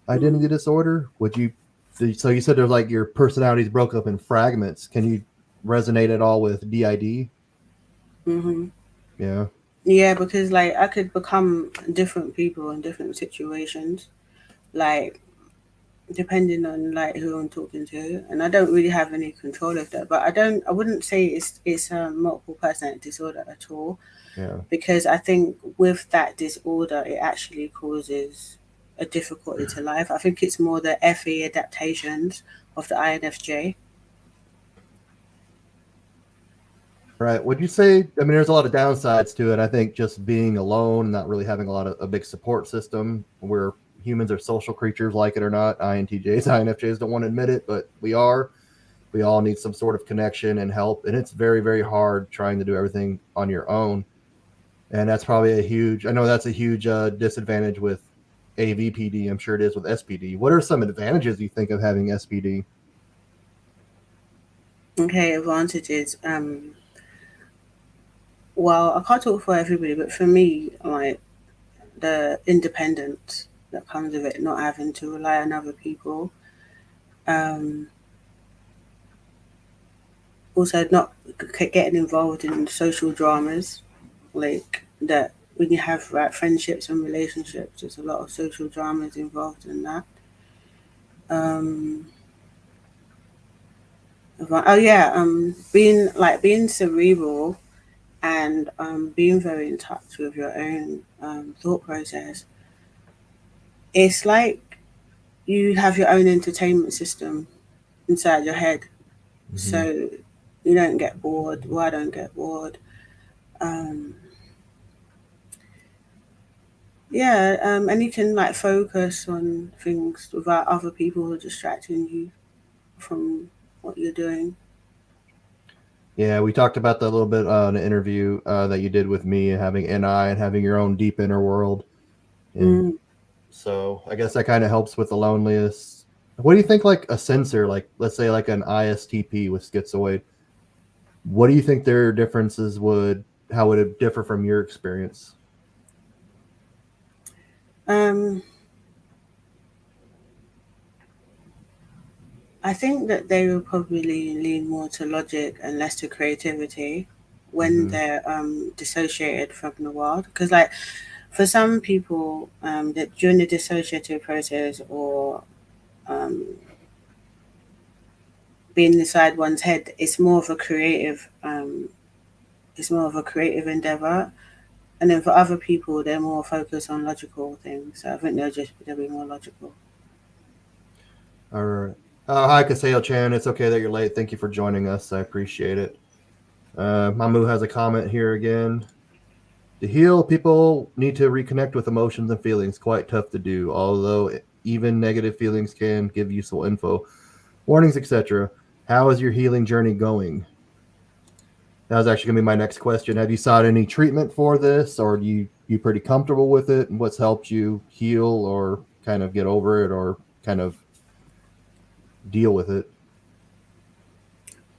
Mm-hmm. identity disorder. So you said there's like your personalities broke up in fragments. Can you resonate at all with DID? Mm-hmm. Yeah. Yeah, because like I could become different people in different situations, like depending on like who I'm talking to, and I don't really have any control of that. But I wouldn't say it's a multiple personality disorder at all, Yeah. because I think with that disorder, it actually causes a difficulty to life. I think it's more the FE adaptations of the INFJ. Right. Would you say, I mean, there's a lot of downsides to it. I think just being alone, not really having a big support system where humans are social creatures, like it or not. INTJs, INFJs don't want to admit it, but we are. We all need some sort of connection and help. And it's very, very hard trying to do everything on your own. And that's probably I know that's a huge disadvantage with AVPD. I'm sure it is with SPD. What are some advantages you think of having SPD? Okay, advantages. Well, I can't talk for everybody, but for me, like the independence that comes with it, not having to rely on other people. Um, Also, not getting involved in social dramas, like that. When you have like friendships and relationships, there's a lot of social dramas involved in that. Um, oh yeah, being cerebral and being very in touch with your own thought process. It's like you have your own entertainment system inside your head, Mm-hmm. so you don't get bored. Well, I don't get bored. Um, yeah, and you can like focus on things without other people distracting you from what you're doing. Yeah, we talked about that a little bit in an interview that you did with me, having NI and having your own deep inner world. And Mm. so I guess that kind of helps with the loneliness. What do you think, like a sensor, like let's say like an ISTP with schizoid, What do you think their differences would? How would it differ from your experience? Um, I think that they will probably lean more to logic and less to creativity when Mm-hmm. they're dissociated from the world. Because, like, for some people, that during the dissociative process or um, being inside one's head, it's more of a creative endeavor. And then for other people, they're more focused on logical things. So I think they'll be more logical. All right. Hi, Kaseo Chan. It's okay that you're late. Thank you for joining us. I appreciate it. Mamu has a comment here again. To heal, people need to reconnect with emotions and feelings. Quite tough to do, although even negative feelings can give useful info, warnings, etc. How is your healing journey going? That was actually going to be my next question. Have you sought any treatment for this, or you pretty comfortable with it? And what's helped you heal, or kind of get over it, or kind of deal with it?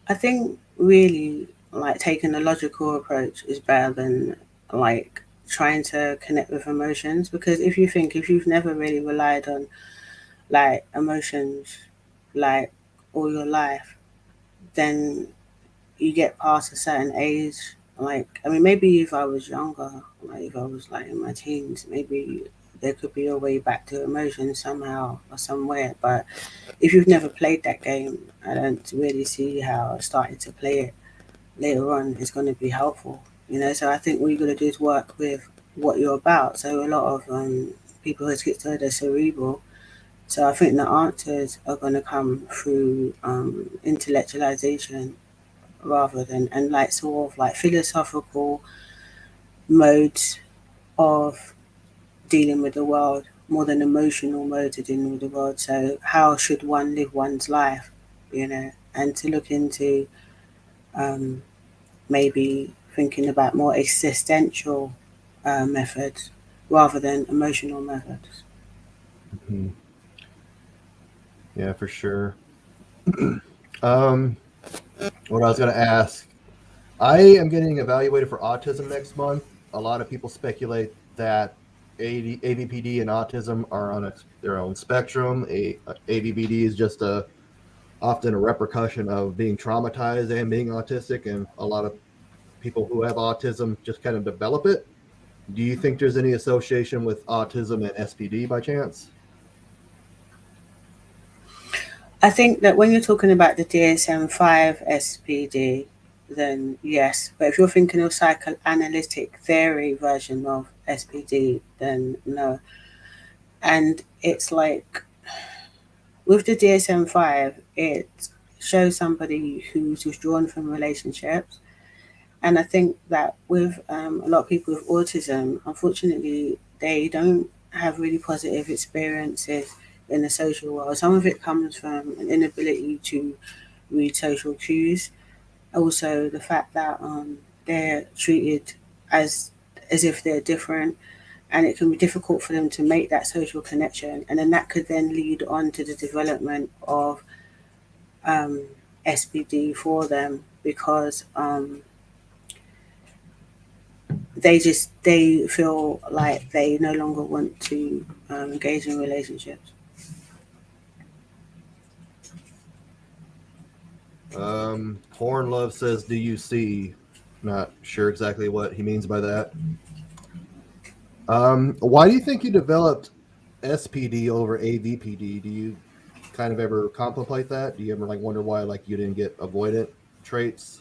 I think really like taking a logical approach is better than like trying to connect with emotions, because if you've never really relied on like emotions like all your life, then you get past a certain age. Like, I mean, maybe if I was younger, like if I was like in my teens, maybe there could be a way back to emotions somehow or somewhere. But if you've never played that game, I don't really see how starting to play it later on is going to be helpful. You know, so I think what you're going to do is work with what you're about. So a lot of people who are schizoid are cerebral. So I think the answers are going to come through intellectualization rather than, and like sort of like philosophical modes of dealing with the world more than emotional modes of dealing with the world. So how should one live one's life, you know, and to look into um, maybe thinking about more existential methods rather than emotional methods. Mhm. Yeah, for sure. um, what I was going to ask, I am getting evaluated for autism next month. A lot of people speculate that AVPD and autism are on their own spectrum. AVPD is just often a repercussion of being traumatized and being autistic, and a lot of people who have autism just kind of develop it. Do you think there's any association with autism and SPD by chance? I think that when you're talking about the DSM-5 SPD, then yes. But if you're thinking of psychoanalytic theory version of SPD, then no. And it's like with the DSM-5, it shows somebody who's withdrawn from relationships. And I think that with a lot of people with autism, unfortunately, they don't have really positive experiences in the social world. Some of it comes from an inability to read social cues. Also, the fact that they're treated as as if they're different, and it can be difficult for them to make that social connection, and then that could then lead on to the development of um, SPD for them because they feel like they no longer want to engage in relationships. Porn Love says, "Do you see?" Not sure exactly what he means by that. Why do you think you developed SPD over AVPD? Do you kind of ever contemplate that? Do you ever like wonder why like you didn't get avoidant traits?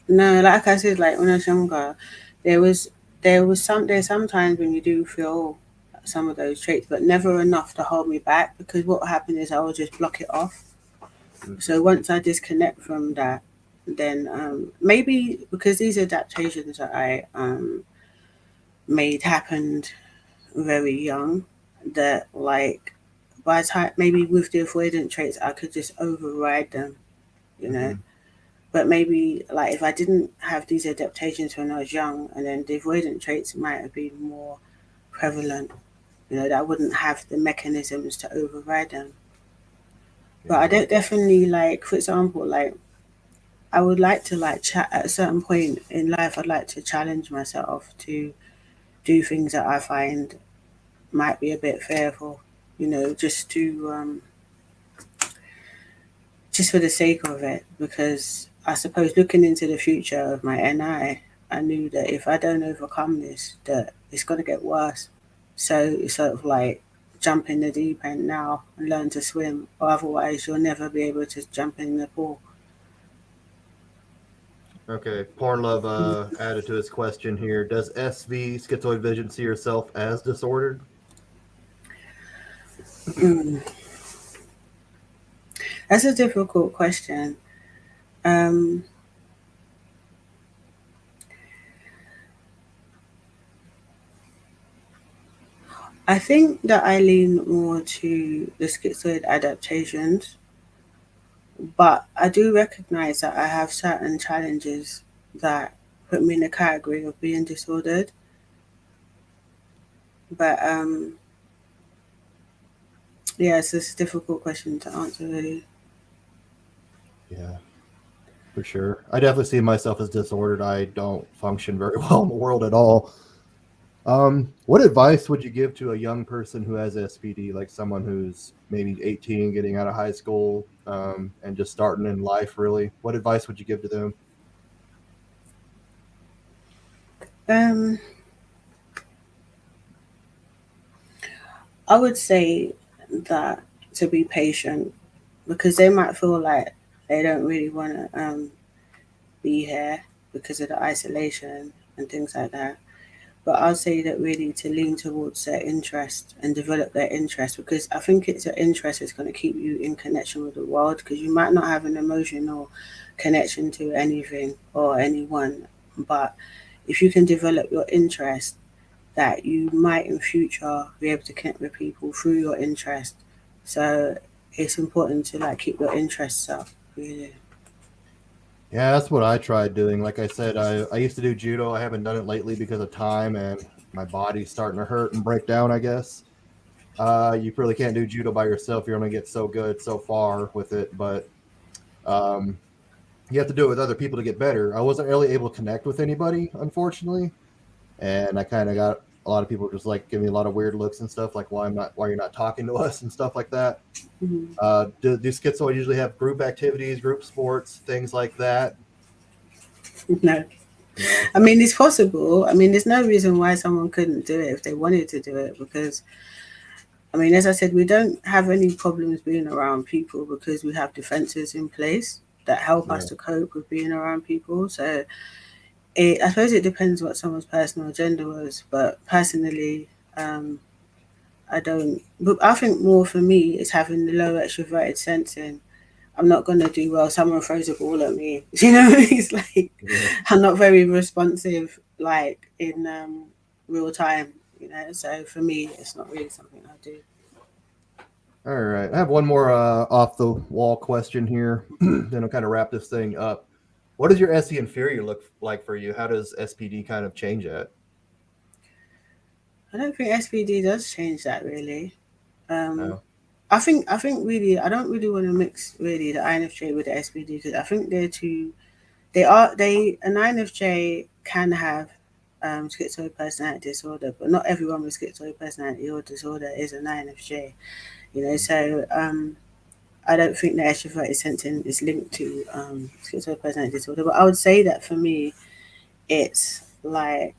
No, like I said, like when I was younger, there was there's sometimes when you do feel some of those traits, but never enough to hold me back because what happened is I would just block it off. Mm-hmm. So once I disconnect from that, then maybe because these adaptations that I made happened very young, that like by the time maybe with the avoidant traits I could just override them, you know. Mm-hmm. But maybe like if I didn't have these adaptations when I was young, and then the avoidant traits might have been more prevalent, you know, that I wouldn't have the mechanisms to override them. But I Yeah. don't definitely like, for example, like I would like to like chat at a certain point in life. I'd like to challenge myself to do things that I find might be a bit fearful, just to just for the sake of it. Because I suppose looking into the future of my NI, I knew that if I don't overcome this, that it's gonna get worse. So it's sort of like jump in the deep end now and learn to swim, or otherwise you'll never be able to jump in the pool. Okay, Porn Love added to his question here. Does SV Schizoid Vision see herself as disordered? Mm. That's a difficult question. Um, I think that I lean more to the schizoid adaptations, but I do recognize that I have certain challenges that put me in the category of being disordered. But yeah, it's a difficult question to answer, really. Yeah, for sure. I definitely see myself as disordered. I don't function very well in the world at all. What advice would you give to a young person who has SPD, like someone who's maybe 18, getting out of high school, and just starting in life? Really, what advice would you give to them? Um, I would say that to be patient because they might feel like they don't really want to be here because of the isolation and things like that. But I'll say that really to lean towards their interest and develop their interest because I think it's an interest that's going to keep you in connection with the world because you might not have an emotional connection to anything or anyone, but if you can develop your interest, that you might in future be able to connect with people through your interest. So it's important to like keep your interests up, really. Yeah, that's what I tried doing. Like I said, I used to do judo. I haven't done it lately because of time and my body's starting to hurt and break down, I guess. You really can't do judo by yourself. You're only get so good so far with it, but um, you have to do it with other people to get better. I wasn't really able to connect with anybody, unfortunately, and I kind of got a lot of people just like giving me a lot of weird looks and stuff, like why you're not talking to us and stuff like that. Mhm. Do schizoid usually have group activities, group sports, things like that? No, No. I mean it's possible. I mean, there's no reason why someone couldn't do it if they wanted to do it because I mean, as I said, we don't have any problems being around people because we have defenses in place that help us Yeah. to cope with being around people. So I suppose it depends what someone's personal agenda was, but personally, um, I don't. But I think more for me is having the low extroverted sensing. I'm not gonna do well. Someone throws a ball at me. You know, it's like Yeah. I'm not very responsive, like in real time. So for me, it's not really something I do. All right. I have one more off the wall question here. Then I'll kind of wrap this thing up. What does your SE inferior look like for you? How does SPD kind of change that? I don't think SPD does change that really. Um, No. I think really I don't really want to mix really the INFJ with the SPD because I think they're too. They an INFJ can have schizoid personality disorder, but not everyone with schizoid personality or disorder is an INFJ. So I don't think the extroverted sensing is linked to schizoid personality disorder. But I would say that for me, it's like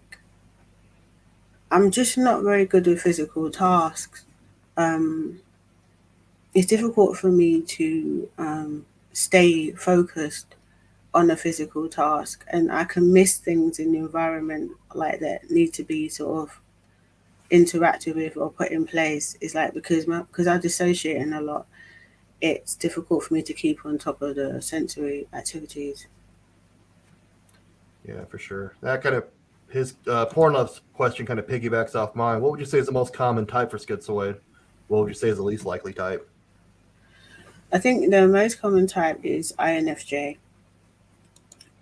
I'm just not very good with physical tasks. Um, it's difficult for me to stay focused on a physical task, and I can miss things in the environment like that need to be sort of interacted with or put in place. It's like because I dissociate in a lot, it's difficult for me to keep on top of the sensory activities. Yeah, for sure. That kind of his porn love's question kind of piggybacks off mine. What would you say is the most common type for schizoid? What would you say is the least likely type? I think the most common type is INFJ.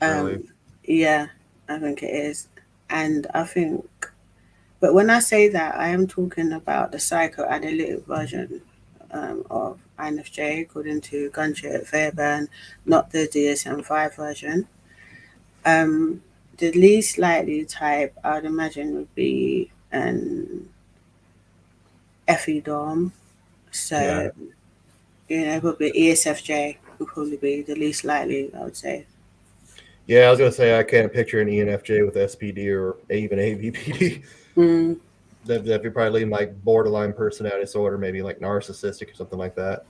Really? Um, yeah, I think it is, and I think. But when I say that, I am talking about the psychoanalytic version of INFJ, according to Gunshot Fairbairn, not the DSM-5 version. Um, the least likely type I would imagine would be an FE Dom. Yeah. So, probably ESFJ would probably be the least likely, I would say. Yeah, I was gonna say I can't picture an ENFJ with SPD or even AVPD. Mm, That'd probably lean like borderline personality disorder, maybe like narcissistic or something like that.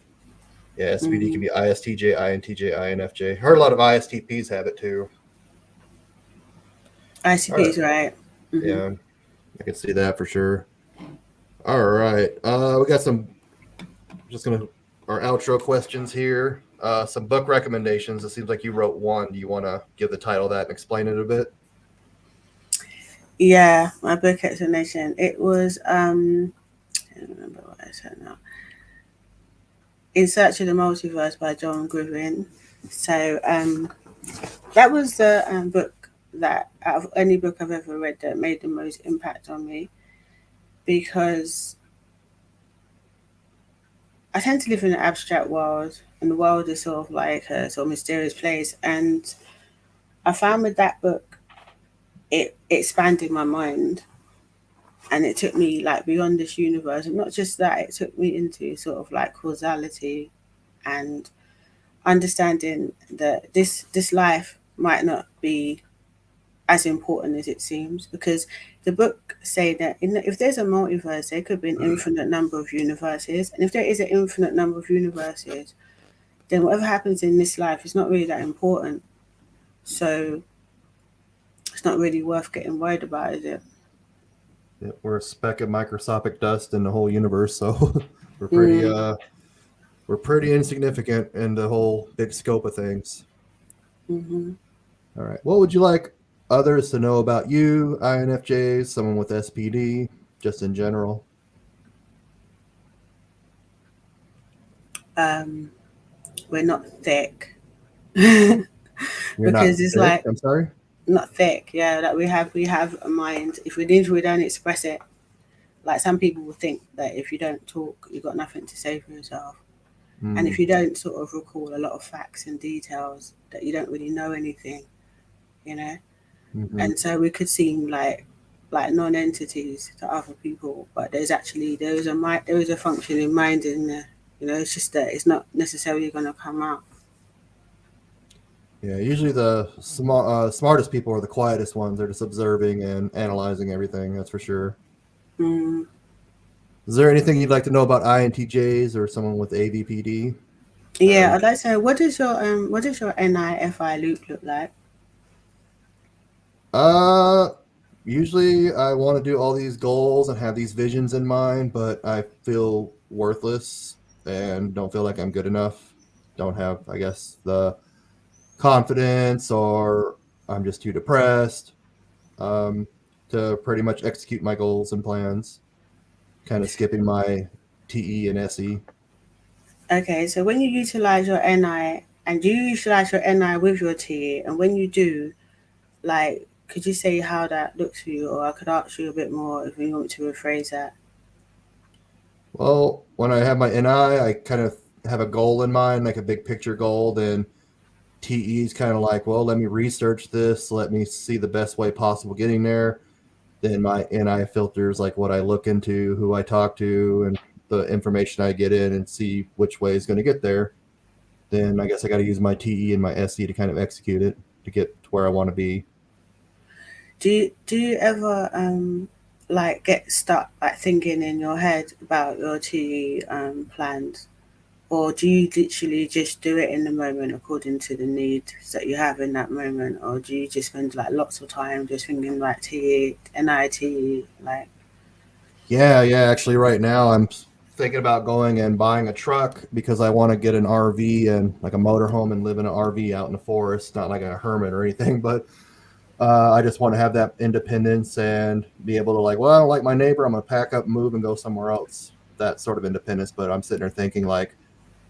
Yeah, SPD can mm. be ISTJ, INTJ, INFJ. Heard a lot of ISTPs have it too. All ICP right. is right. Hmm. Yeah, I can see that for sure. All right. We got some just gonna our outro questions here. Some book recommendations. It seems like you wrote one. Do you want to give the title of that and explain it a bit? Yeah, my book explanation. It was I don't remember what I said now. In Search of the Multiverse by John Gribben. So that was the book that out of any book I've ever read that made the most impact on me because I tend to live in an abstract world and the world is sort of like a sort of mysterious place. And I found with that book, it expanded my mind and it took me like beyond this universe. And not just that, it took me into sort of like causality and understanding that this life might not be as important as it seems because the book say that if there's a multiverse there could be an infinite number of universes, and if there is an infinite number of universes then whatever happens in this life is not really that important, so it's not really worth getting worried about, is it? Yeah, we're a speck of microscopic dust in the whole universe, so we're pretty Mm, we're pretty insignificant in the whole big scope of things. mm-hmm. All right. What would you like others to know about you, INFJs, someone with SPD, just in general? um we're not thick. You're not Because it's thick. like I'm sorry. not thick, yeah, that we have a mind. If we don't express it, like some people will think that if you don't talk, you've got nothing to say for yourself. And Mm, if you don't sort of recall a lot of facts and details, that you don't really know anything, you know? mm-hmm. And so we could seem like non-entities to other people, but there is a functioning mind in there. It's just that it's not necessarily going to come out. Yeah, usually the smartest people are the quietest ones. They're just observing and analyzing everything. That's for sure. Mm. Is there anything you'd like to know about INTJs or someone with AVPD? Yeah, Or I'd like to know what does your NIFI loop look like? uh, usually I want to do all these goals and have these visions in mind, but I feel worthless and don't feel like I'm good enough. Don't have, I guess, the confidence, or I'm just too depressed um, to pretty much execute my goals and plans. Kind of skipping my TE and SE. Okay, so when you utilize your NI, and do you utilize your NI with your TA, and when you do, like, could you say how that looks for you, or I could ask you a bit more if you want me to rephrase that? Well, when I have my NI, I kind of have a goal in mind, like a big picture goal. Then TE is kind of like, well, let me research this, let me see the best way possible getting there. Then my NI filters like what I look into, who I talk to, and the information I get in and see which way is going to get there. Then I guess I got to use my TE and my SE to kind of execute it to get to where I want to be. Do you ever like get stuck like thinking in your head about your TE plans, or do you literally just do it in the moment according to the needs that you have in that moment, or do you just spend like lots of time just thinking like TE, NITE, like? Yeah, yeah. Actually, right now I'm thinking about going and buying a truck because I want to get an RV and like a motorhome and live in an RV out in the forest, not like a hermit or anything, but I just want to have that independence and be able to like, well, I don't like my neighbor. I'm gonna pack up, move, and go somewhere else. That sort of independence. But I'm sitting there thinking like,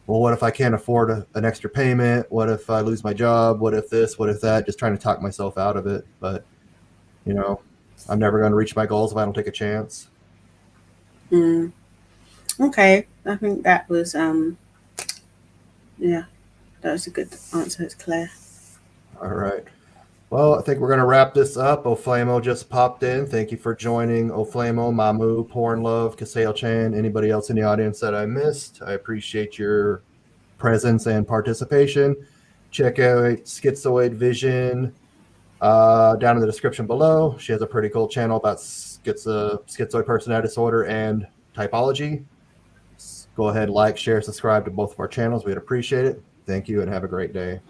well, what if I can't afford an extra payment? What if I lose my job? What if this? What if that? Just trying to talk myself out of it. But you know, I'm never going to reach my goals if I don't take a chance. Mm, okay, I think that was Yeah, that was a good answer. It's clear. All right. Well, I think we're going to wrap this up. Oflamo just popped in. Thank you for joining. Oflamo, Mamu, Porn Love, Kaseo Chan, anybody else in the audience that I missed. I appreciate your presence and participation. Check out Schizoid Vision down in the description below. She has a pretty cool channel about schizoid personality disorder and typology. Go ahead, like, share, subscribe to both of our channels. We'd appreciate it. Thank you and have a great day.